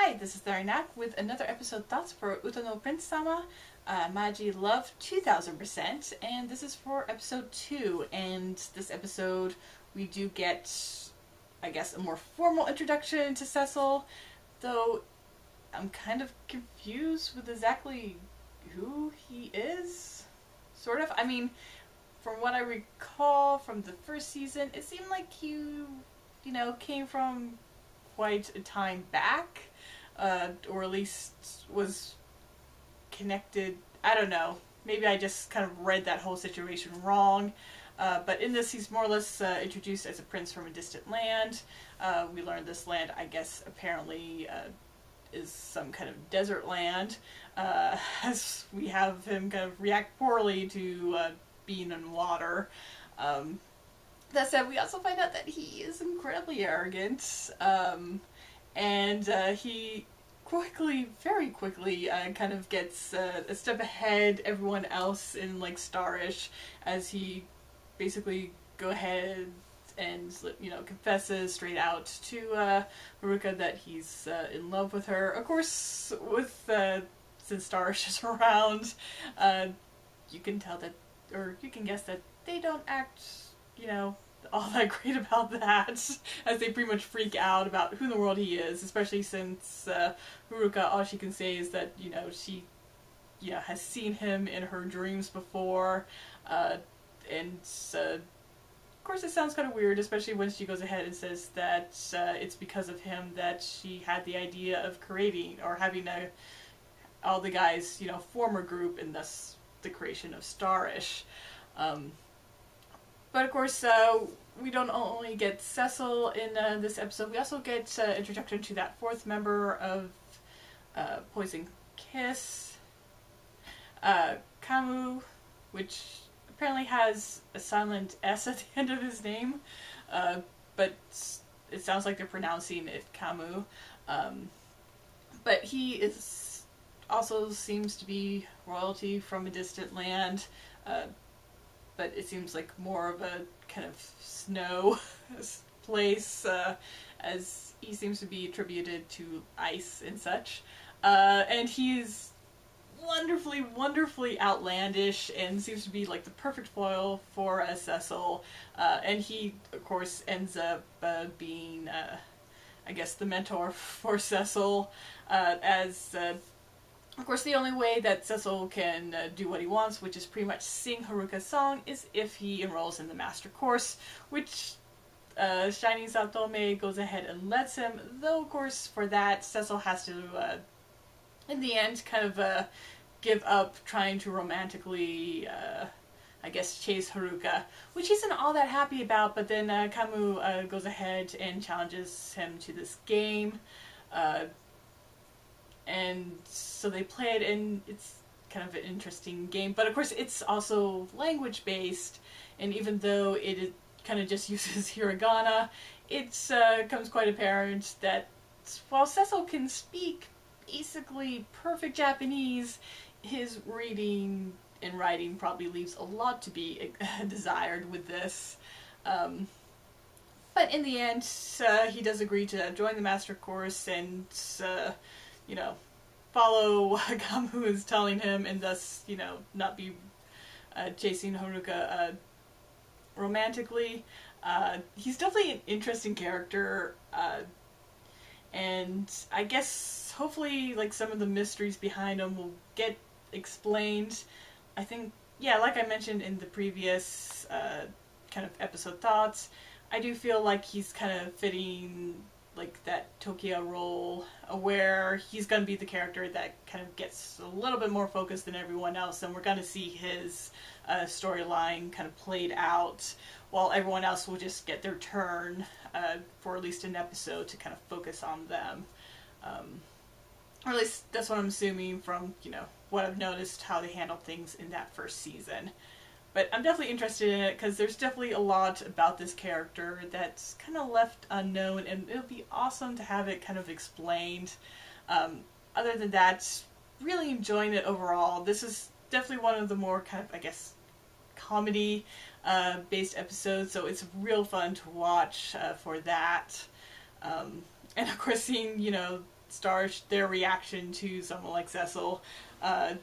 Hi, this is Tharinak with another episode thoughts for Uta no Prince-sama, Maji Love 2000%, and this is for episode 2, and this episode we do get, I guess, a more formal introduction to Cecil, though I'm kind of confused with exactly who he is, sort of. I mean, from what I recall from the first season, it seemed like he, came from quite a time back, or at least was connected. I don't know. Maybe I just kind of read that whole situation wrong. But in this, he's more or less introduced as a prince from a distant land. We learned this land, I guess, apparently is some kind of desert land, as we have him kind of react poorly to being in water. That said, we also find out that he is incredibly arrogant, and he very quickly, kind of gets a step ahead everyone else in, like, Starish, as he basically go ahead and, confesses straight out to Haruka that he's in love with her. Of course, since Starish is around, you can tell that, or you can guess that they don't act, all that great about that, as they pretty much freak out about who in the world he is, especially since Haruka, all she can say is that, she, has seen him in her dreams before, and of course it sounds kind of weird, especially when she goes ahead and says that it's because of him that she had the idea of creating, or having all the guys, form a group, and thus the creation of Starish. But of course, we don't only get Cecil in this episode, we also get introduction to that fourth member of Poison Kiss, Kamu, which apparently has a silent S at the end of his name, but it sounds like they're pronouncing it Kamu. But he also seems to be royalty from a distant land, but it seems like more of a kind of snow place, as he seems to be attributed to ice and such. And he's wonderfully outlandish and seems to be like the perfect foil for Cecil. And he, of course, ends up being, I guess, the mentor for Cecil, as of course, the only way that Cecil can do what he wants, which is pretty much sing Haruka's song, is if he enrolls in the Master Course, which Shining Satome goes ahead and lets him, though, of course, for that, Cecil has to, in the end, kind of give up trying to romantically, I guess, chase Haruka, which he isn't all that happy about, but then Kamu goes ahead and challenges him to this game, and so they play it, and it's kind of an interesting game. But of course, it's also language based, and even though it kind of just uses hiragana, it becomes quite apparent that while Cecil can speak basically perfect Japanese, his reading and writing probably leaves a lot to be desired with this. But in the end, he does agree to join the Master Course and follow what Kamu is telling him, and thus, not be chasing Haruka romantically. He's definitely an interesting character, and I guess hopefully, like, some of the mysteries behind him will get explained. I think, like I mentioned in the previous kind of episode thoughts, I do feel like he's kind of fitting, like, that Tokia role, where he's going to be the character that kind of gets a little bit more focused than everyone else, and we're going to see his storyline kind of played out, while everyone else will just get their turn for at least an episode to kind of focus on them. Or at least that's what I'm assuming from, what I've noticed, how they handled things in that first season. But I'm definitely interested in it, because there's definitely a lot about this character that's kind of left unknown, and it'll be awesome to have it kind of explained. Other than that, really enjoying it overall. This is definitely one of the more kind of, I guess, comedy based episodes, so it's real fun to watch for that. And of course, seeing, stars, their reaction to someone like Cecil. And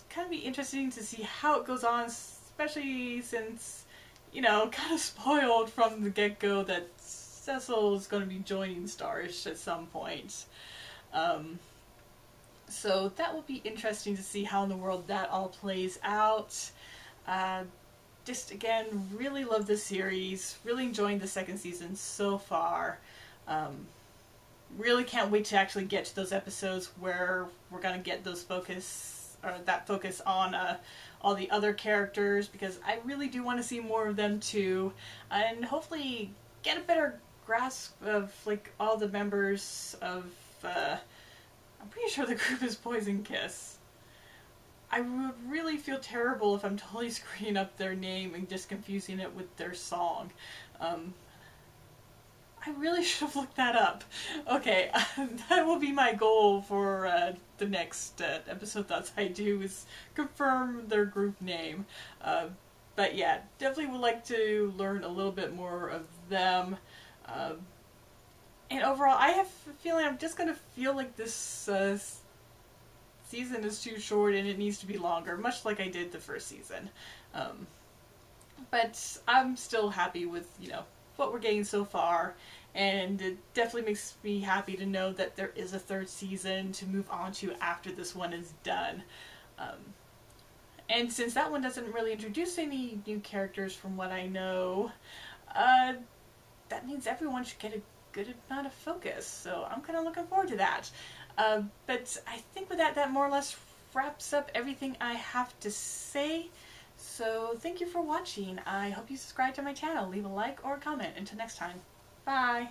kind of be interesting to see how it goes on, especially since, you know, kind of spoiled from the get-go that Cecil is going to be joining Stars at some point. So that will be interesting to see how in the world that all plays out. Just again, really love this series. Really enjoying the second season so far. Really can't wait to actually get to those episodes where we're gonna get those that focus on all the other characters, because I really do want to see more of them too, and hopefully get a better grasp of like all the members of. I'm pretty sure the group is Poison Kiss. I would really feel terrible if I'm totally screwing up their name and just confusing it with their song. I really should have looked that up. Okay, that will be my goal for the next episode thoughts I do, is confirm their group name. But yeah, definitely would like to learn a little bit more of them. And overall, I have a feeling I'm just going to feel like this season is too short and it needs to be longer, much like I did the first season. But I'm still happy with, you know, what we're getting so far, and it definitely makes me happy to know that there is a third season to move on to after this one is done. And since that one doesn't really introduce any new characters from what I know, that means everyone should get a good amount of focus, so I'm kind of looking forward to that. But I think with that more or less wraps up everything I have to say. So thank you for watching. I hope you subscribe to my channel, leave a like or a comment. Until next time, bye!